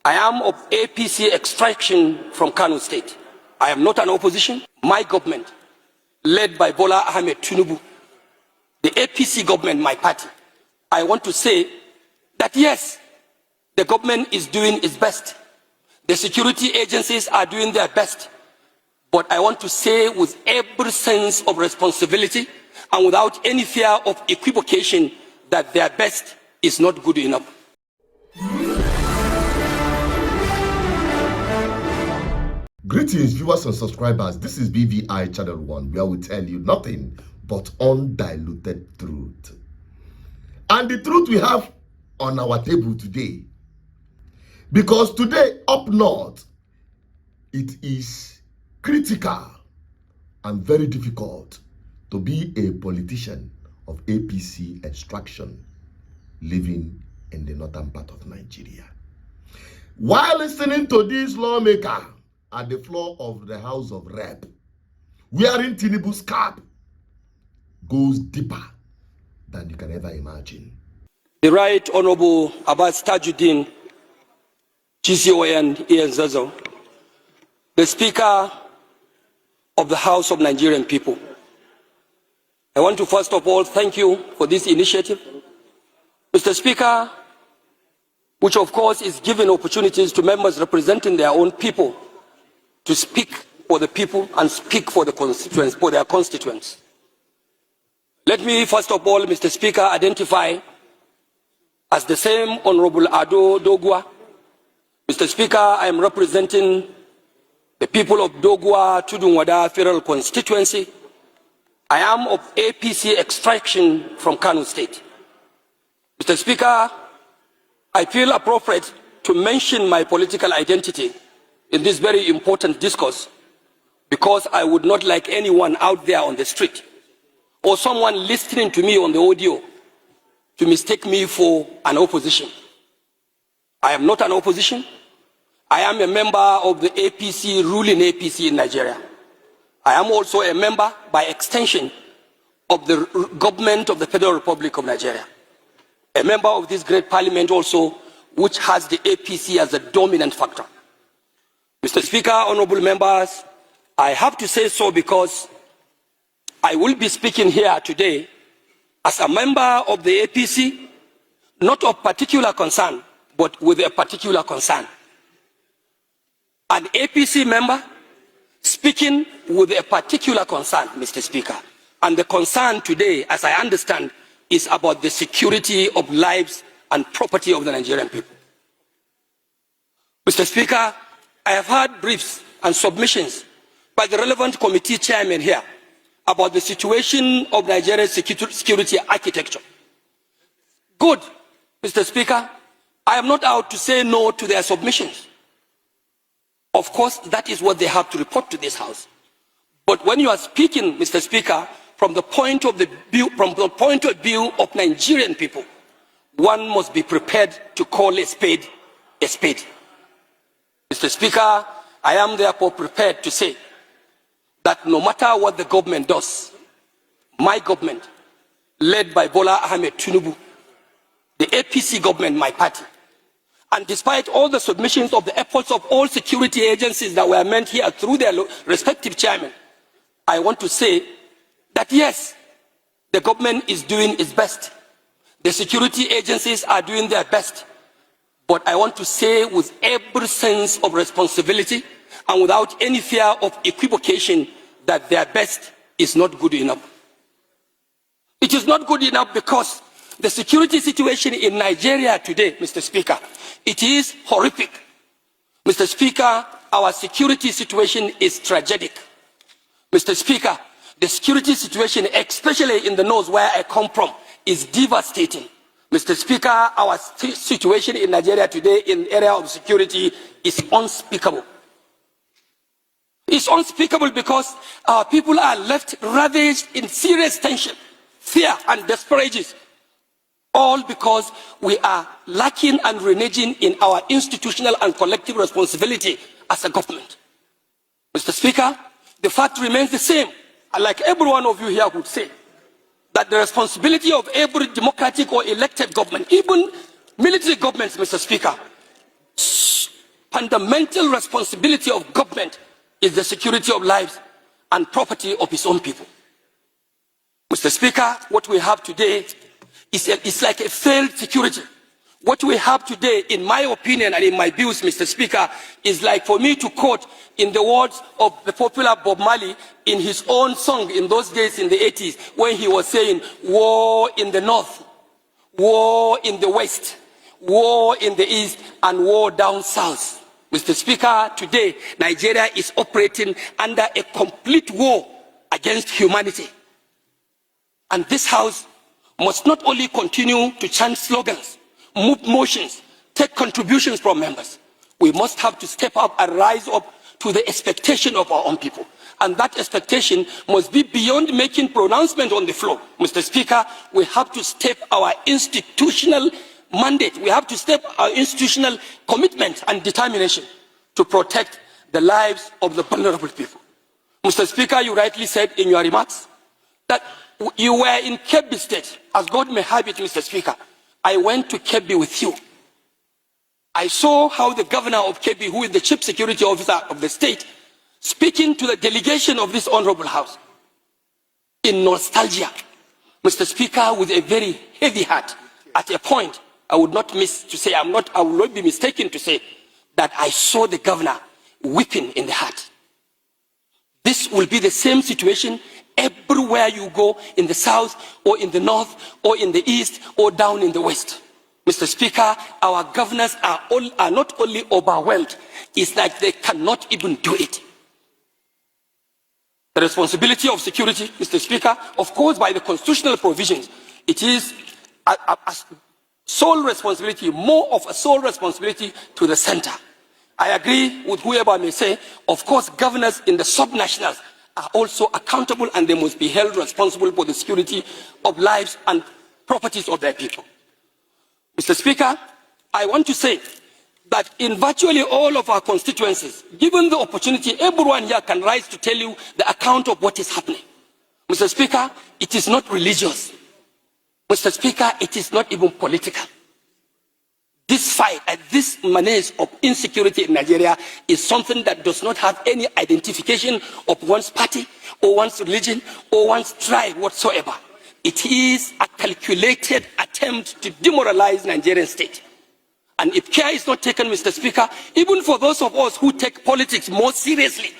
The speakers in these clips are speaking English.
I am of APC extraction from Kano State. I am not an opposition. My government, led by Bola Ahmed Tinubu, the APC government, my party, I want to say that yes, the government is doing its best. The security agencies are doing their best. But I want to say with every sense of responsibility and without any fear of equivocation that their best is not good enough. Greetings, viewers and subscribers. This is BVI Channel 1, where we tell you nothing but undiluted truth. And the truth we have on our table today, because today up north, it is critical and very difficult to be a politician of APC extraction living in the northern part of Nigeria. While listening to this lawmaker at the floor of the House of Rep, wearing Tinubu's cap, goes deeper than you can ever imagine. The Right Honorable Abbas Tajuddin, GCON Ian Zazo, the Speaker of the House of Nigerian People. I want to first of all thank you for this initiative, Mr. Speaker, which of course is giving opportunities to members representing their own people to speak for the people and speak for the constituents, for their constituents. Let me first of all, Mr. Speaker, identify as the same Honorable Ado Dogwa. Mr. Speaker, I am representing the people of Dogwa Tudunwada Federal Constituency. I am of APC extraction from Kano State. Mr. Speaker, I feel appropriate to mention my political identity in this very important discourse because I would not like anyone out there on the street or someone listening to me on the audio to mistake me for an opposition. I am not an opposition. I am a member of the APC, ruling APC in Nigeria. I am also a member, by extension, of the government of the Federal Republic of Nigeria. A member of this great parliament also, which has the APC as a dominant factor. Mr. Speaker, honorable members, I have to say so because I will be speaking here today as a member of the APC, not of particular concern, but with a particular concern. An APC member speaking with a particular concern, Mr. Speaker. And the concern today, as I understand, is about the security of lives and property of the Nigerian people. Mr. Speaker, I have heard briefs and submissions by the relevant committee chairman here about the situation of Nigeria's security architecture. Good, Mr. Speaker. I am not out to say no to their submissions. Of course, that is what they have to report to this House. But when you are speaking, Mr. Speaker, from the point of view of Nigerian people, one must be prepared to call a spade a spade. Mr. Speaker, I am therefore prepared to say that no matter what the government does, my government, led by Bola Ahmed Tinubu, the APC government, my party, and despite all the submissions of the efforts of all security agencies that were meant here through their respective chairmen, I want to say that yes, the government is doing its best. The security agencies are doing their best. But I want to say with every sense of responsibility and without any fear of equivocation that their best is not good enough. It is not good enough because the security situation in Nigeria today, Mr. Speaker, it is horrific. Mr. Speaker, our security situation is tragic. Mr. Speaker, the security situation, especially in the north where I come from, is devastating. Mr. Speaker, our situation in Nigeria today in the area of security is unspeakable. It's unspeakable because our people are left ravaged in serious tension, fear and desperation, all because we are lacking and reneging in our institutional and collective responsibility as a government. Mr. Speaker, the fact remains the same, like every one of you here would say, that the responsibility of every democratic or elected government, even military governments, Mr. Speaker, fundamental responsibility of government is the security of lives and property of its own people. Mr. Speaker, what we have today is like a failed security. What we have today, in my opinion and in my views, Mr. Speaker, is like for me to quote in the words of the popular Bob Marley in his own song in those days in the 80s, when he was saying, war in the north, war in the west, war in the east, and war down south. Mr. Speaker, today, Nigeria is operating under a complete war against humanity. And this House must not only continue to chant slogans, move motions, take contributions from members. We must have to step up and rise up to the expectation of our own people. And that expectation must be beyond making pronouncement on the floor. Mr. Speaker, we have to step our institutional mandate. We have to step our institutional commitment and determination to protect the lives of the vulnerable people. Mr. Speaker, you rightly said in your remarks that you were in Kebbi State. As God may have it, Mr. Speaker, I went to Kebbi with you. I saw how the governor of Kebbi, who is the chief security officer of the state, speaking to the delegation of this honorable house in nostalgia, Mr. Speaker, with a very heavy heart. At a point, I would not miss to say, I will not be mistaken to say that I saw the governor weeping in the heart. This will be the same situation everywhere you go, in the south or in the north or in the east or down in the west. Mr. Speaker, our governors are not only overwhelmed, it's like they cannot even do it. The responsibility of security, Mr. Speaker, of course, by the constitutional provisions, it is a sole responsibility, more of a sole responsibility to the center. I agree with whoever may say, of course, governors in the subnationals are also accountable and they must be held responsible for the security of lives and properties of their people. Mr. Speaker, I want to say that in virtually all of our constituencies, given the opportunity, everyone here can rise to tell you the account of what is happening. Mr. Speaker, it is not religious. Mr. Speaker, it is not even political. This fight and this menace of insecurity in Nigeria is something that does not have any identification of one's party or one's religion or one's tribe whatsoever. It is a calculated attempt to demoralize Nigerian state. And if care is not taken, Mr. Speaker, even for those of us who take politics more seriously,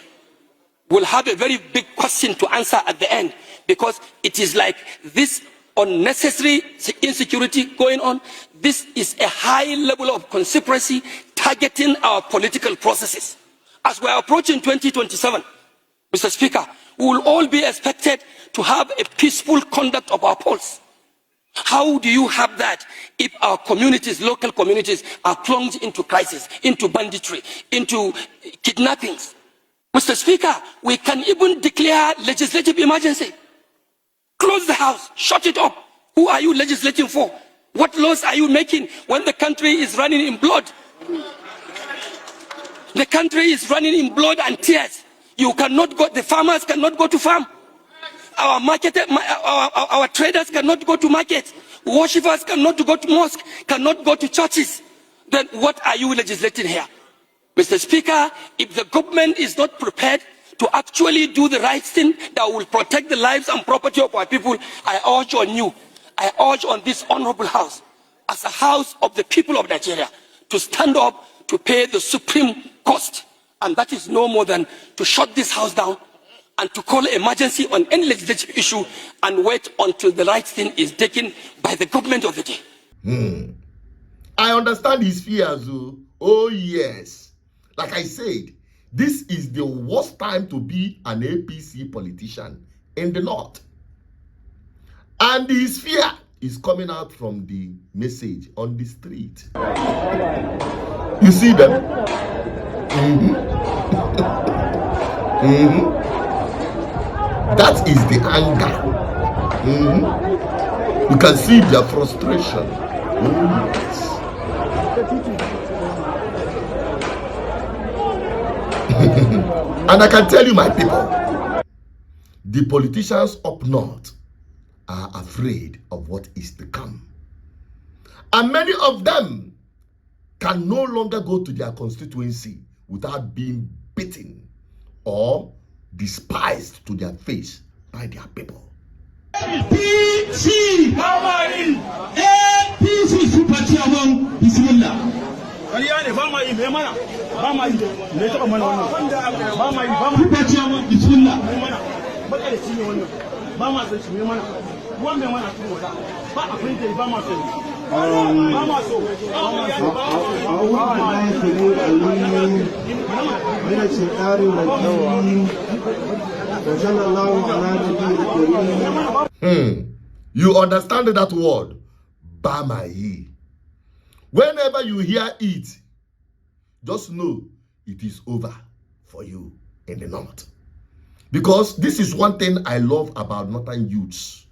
we'll have a very big question to answer at the end, because it is like this unnecessary insecurity going on. This is a high level of conspiracy targeting our political processes. As we are approaching 2027, Mr. Speaker, we will all be expected to have a peaceful conduct of our polls. How do you have that if our communities, local communities, are plunged into crisis, into banditry, into kidnappings? Mr. Speaker, we can even declare legislative emergency. Close the house, shut it up. Who are you legislating for? What laws are you making when the country is running in blood? The country is running in blood and tears. You cannot go, the farmers cannot go to farm. Our traders cannot go to market. Worshippers cannot go to mosque, cannot go to churches. Then what are you legislating here? Mr. Speaker, if the government is not prepared to actually do the right thing that will protect the lives and property of our people, I urge on you, I urge on this honorable house, as a house of the people of Nigeria, to stand up to pay the supreme cost. And that is no more than to shut this house down and to call emergency on any legislative issue and wait until the right thing is taken by the government of the day. I understand his fears. Oh yes. Like I said, this is the worst time to be an APC politician in the north. And his fear is coming out from the message on the street. You see them? That is the anger. You can see their frustration. Yes. And I can tell you, my people, the politicians up north are afraid of what is to come. And many of them can no longer go to their constituency without being beaten or despised to their face by their people. APC Super Chairman Bismillah. Super Chairman Bismillah. You understand that word? Bamayi. Whenever you hear it, just know it is over for you in the north. Because this is one thing I love about northern youths.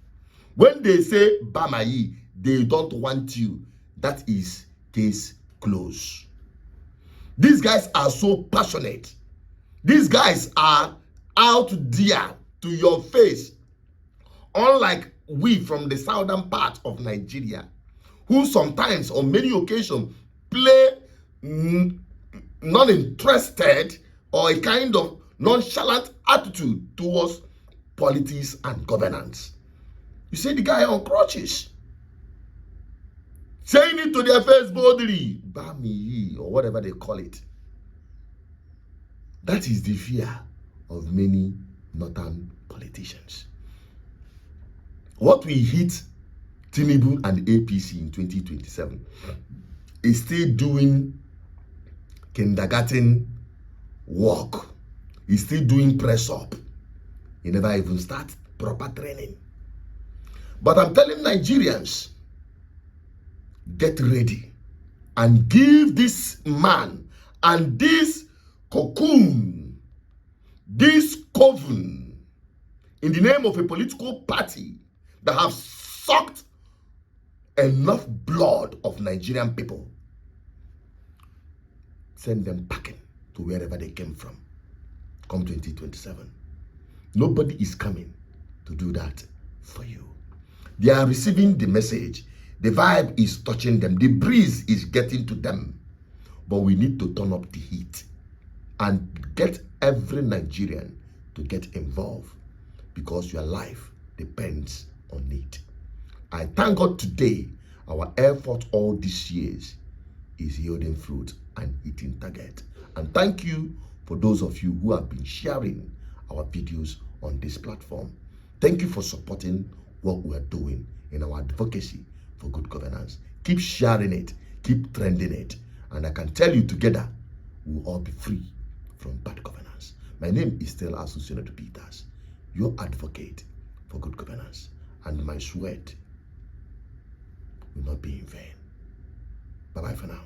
When they say Bamayi, they don't want you. That is case closed. These guys are so passionate. These guys are out there to your face. Unlike we from the southern part of Nigeria, who sometimes on many occasions play non-interested or a kind of nonchalant attitude towards politics and governance. You see the guy on crutches, saying it to their face boldly, Bami or whatever they call it. That is the fear of many northern politicians. What we hit Tinubu and APC in 2027 is still doing kindergarten work. He's still doing press up. He never even start proper training. But I'm telling Nigerians, get ready and give this man and this cocoon, this coven, in the name of a political party that have sucked enough blood of Nigerian people, send them packing to wherever they came from come 2027. Nobody is coming to do that for you. They are receiving the message. The vibe is touching them. The breeze is getting to them. But we need to turn up the heat and get every Nigerian to get involved, because your life depends on it. I thank God today our effort all these years is yielding fruit and hitting target. And thank you for those of you who have been sharing our videos on this platform. Thank you for supporting what we are doing in our advocacy for good governance. Keep sharing it, keep trending it, and I can tell you together we will all be free from bad governance. My name is still Associated Peters, your advocate for good governance, and my sweat will not be in vain. Bye-bye for now.